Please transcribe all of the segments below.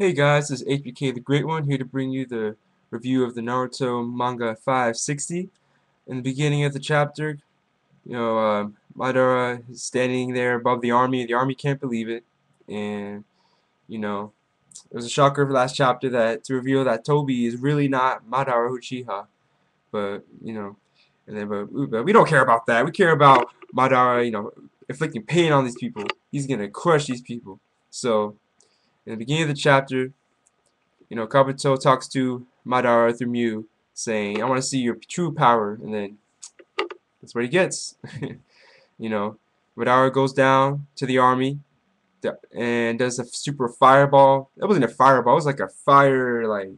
Hey guys, this is HBK the Great One here to bring you the review of the Naruto manga 560. In the beginning of the chapter, Madara is standing there above the army. The army can't believe it, and you know, it was a shocker for last chapter that to reveal that Toby is really not Madara Uchiha, but but we don't care about that. We care about Madara, inflicting pain on these people. He's gonna crush these people. So in the beginning of the chapter. Kabuto talks to Madara through Mew, saying, "I want to see your true power," and then that's what he gets. you know, Madara goes down to the army and does a super fireball. It wasn't a fireball; it was like a firewall,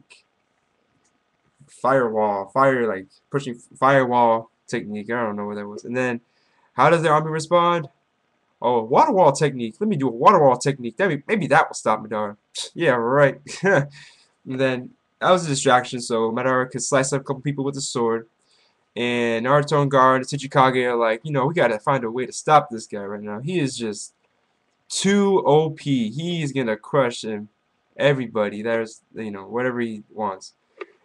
pushing firewall technique. I don't know what that was. And then, how does the army respond? Oh, water wall technique. Let me do a water wall technique. Maybe that will stop Madara. Yeah, right. And then that was a distraction, so Madara could slice up a couple people with a sword. And Naruto and Gaara and Tsuchikage are like, we gotta find a way to stop this guy right now. He is just too OP. He's gonna crush him, everybody. There's, whatever he wants.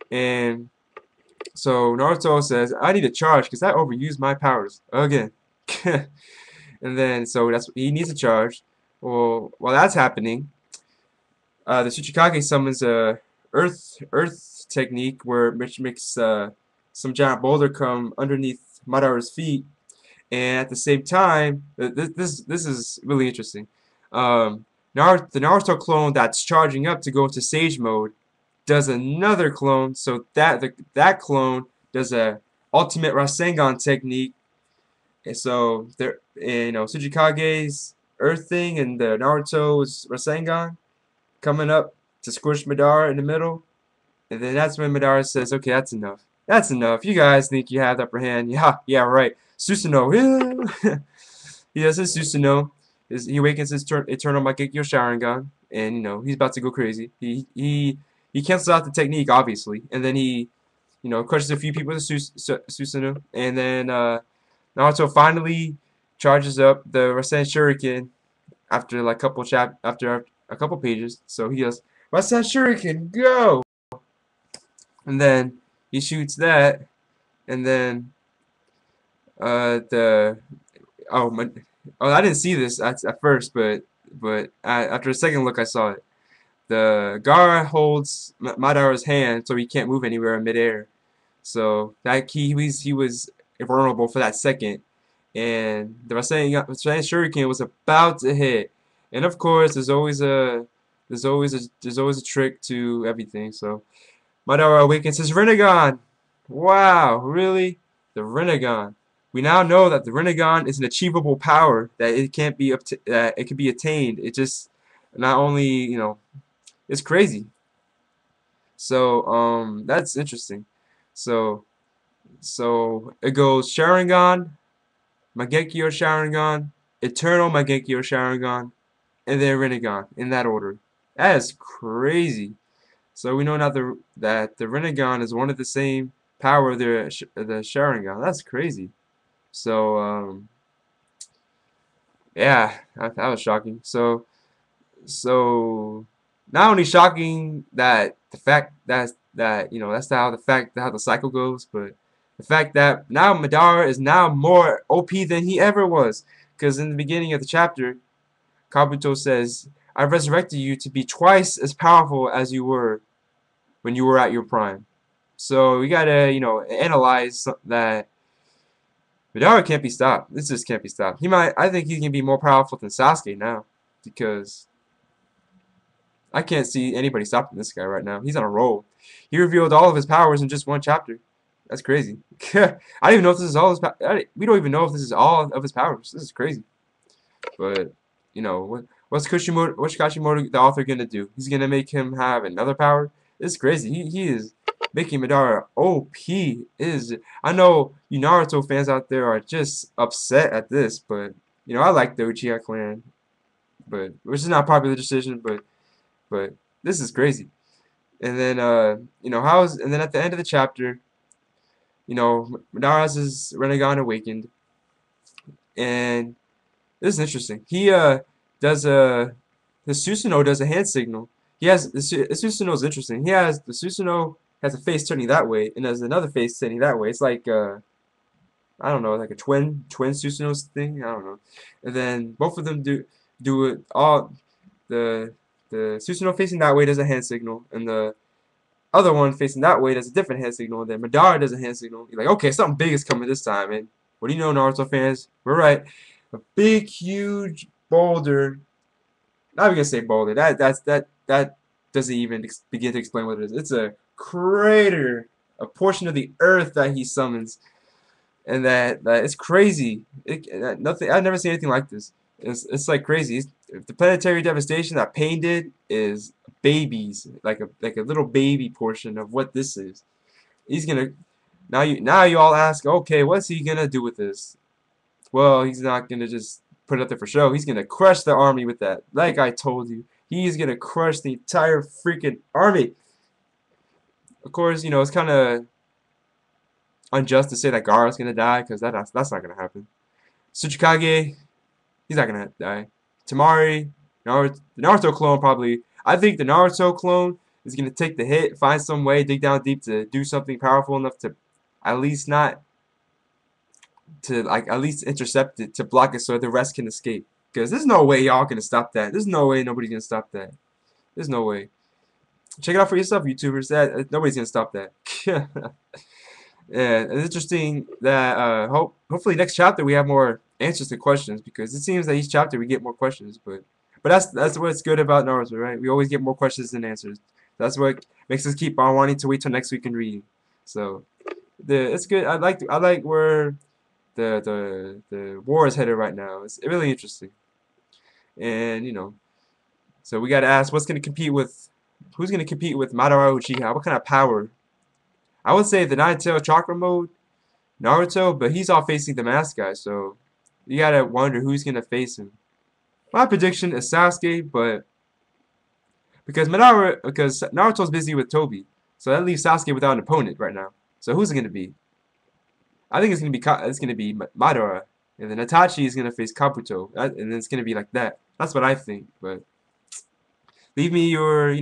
And so Naruto says, I need to charge because I overused my powers again. And then, so he needs a charge. Well, while that's happening, the Tsuchikage summons a Earth technique which makes some giant boulder come underneath Madara's feet, and at the same time, this is really interesting. The Naruto clone that's charging up to go into Sage mode does another clone, so that clone does a ultimate Rasengan technique, and so Tsuchikage's Earth thing and the Naruto's Rasengan coming up to squish Madara in the middle. And then that's when Madara says, okay, that's enough. That's enough. You guys think you have the upper hand. Yeah, yeah, right. Susanoo. He does his Susanoo. He awakens his eternal Mangekyo Sharingan. And, he's about to go crazy. He cancels out the technique, obviously. And then he, crushes a few people with Susanoo. And then Naruto finally charges up the Rasen Shuriken after like after a couple pages. So he goes, Rasen Shuriken, go! And then he shoots that, and then the oh my oh I didn't see this at first, but after a second look I saw it. The Gaara holds Madara's hand so he can't move anywhere in midair. So that he was invulnerable for that second, and the Rasengan Shuriken was about to hit. And of course, there's always a trick to everything. So Madara awakens his Rinnegan. Wow, really? The Rinnegan. We now know that the Rinnegan is an achievable power that it can't be that it can be attained. It just not only it's crazy. So that's interesting. So it goes Sharingan, Mangekyo Sharingan, Eternal Mangekyo Sharingan, and then Rinnegan in that order. That is crazy. So we know now that the Rinnegan is one of the same power of the Sharingan. That's crazy. So yeah, that was shocking. So not only shocking that the fact that that's how the cycle goes, but the fact that now Madara is now more OP than he ever was. Because in the beginning of the chapter, Kabuto says, "I resurrected you to be twice as powerful as you were when you were at your prime." So we gotta, analyze that Madara can't be stopped. This just can't be stopped. I think he can be more powerful than Sasuke now, because I can't see anybody stopping this guy right now. He's on a roll. He revealed all of his powers in just one chapter. That's crazy. I don't even know if this is all his. We don't even know if this is all of his powers. This is crazy. But what's Kashimoto, the author, gonna do? He's gonna make him have another power. It's crazy. He is making Madara OP. I know you Naruto fans out there are just upset at this, but I like the Uchiha clan, but which is not a popular decision, but this is crazy. And then and then at the end of the chapter, Madara has his Rinnegan awakened, and this is interesting. He does a the Susanoo does a hand signal, He has the Susanoo is interesting. He has the Susanoo has a face turning that way, and there's another face turning that way. It's like I don't know, like a twin Susanoo thing. I don't know. And then both of them do it all. The the Susanoo facing that way does a hand signal, and the other one facing that way does a different hand signal. And then Madara does a hand signal. You're like, okay, something big is coming this time. And what do you know, Naruto fans? We're right. A big, huge boulder. Not even gonna say boulder. That doesn't even begin to explain what it is. It's a crater, a portion of the earth that he summons, and that it's crazy. Nothing. I've never seen anything like this. It's like crazy. The planetary devastation that Pain did is babies, like a little baby portion of what this is. He's gonna now you all ask, okay, what's he gonna do with this? Well, he's not gonna just put it up there for show. He's gonna crush the army with that. Like I told you, he's gonna crush the entire freaking army. Of course, you know it's kind of unjust to say that Gaara's gonna die because that's not gonna happen. Tsuchikage, he's not gonna die. Tamari, the Naruto clone probably. I think the Naruto clone is gonna take the hit, find some way, dig down deep to do something powerful enough to at least not to like at least intercept it to block it so the rest can escape. Because there's no way y'all gonna stop that. There's no way nobody's gonna stop that. There's no way. Check it out for yourself, YouTubers. That nobody's gonna stop that. Yeah, it's interesting that hopefully next chapter we have more answers to questions because it seems that each chapter we get more questions. But that's what's good about Naruto, right? We always get more questions than answers. That's what makes us keep on wanting to wait till next week and read. So it's good. I like where the war is headed right now. It's really interesting. And you know, so we got to ask who's going to compete with Madara Uchiha? What kind of power? I would say the Nine-Tail Chakra mode, Naruto, but he's all facing the mask guy, so you gotta wonder who's gonna face him. My prediction is Sasuke, but because Naruto's busy with Tobi, so that leaves Sasuke without an opponent right now. So who's it gonna be? I think it's gonna be Madara, and then Itachi is gonna face Kabuto, and then it's gonna be like that. That's what I think. But leave me your,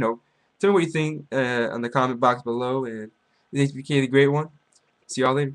tell me what you think on the comment box below, and HBK the Great One. See y'all later.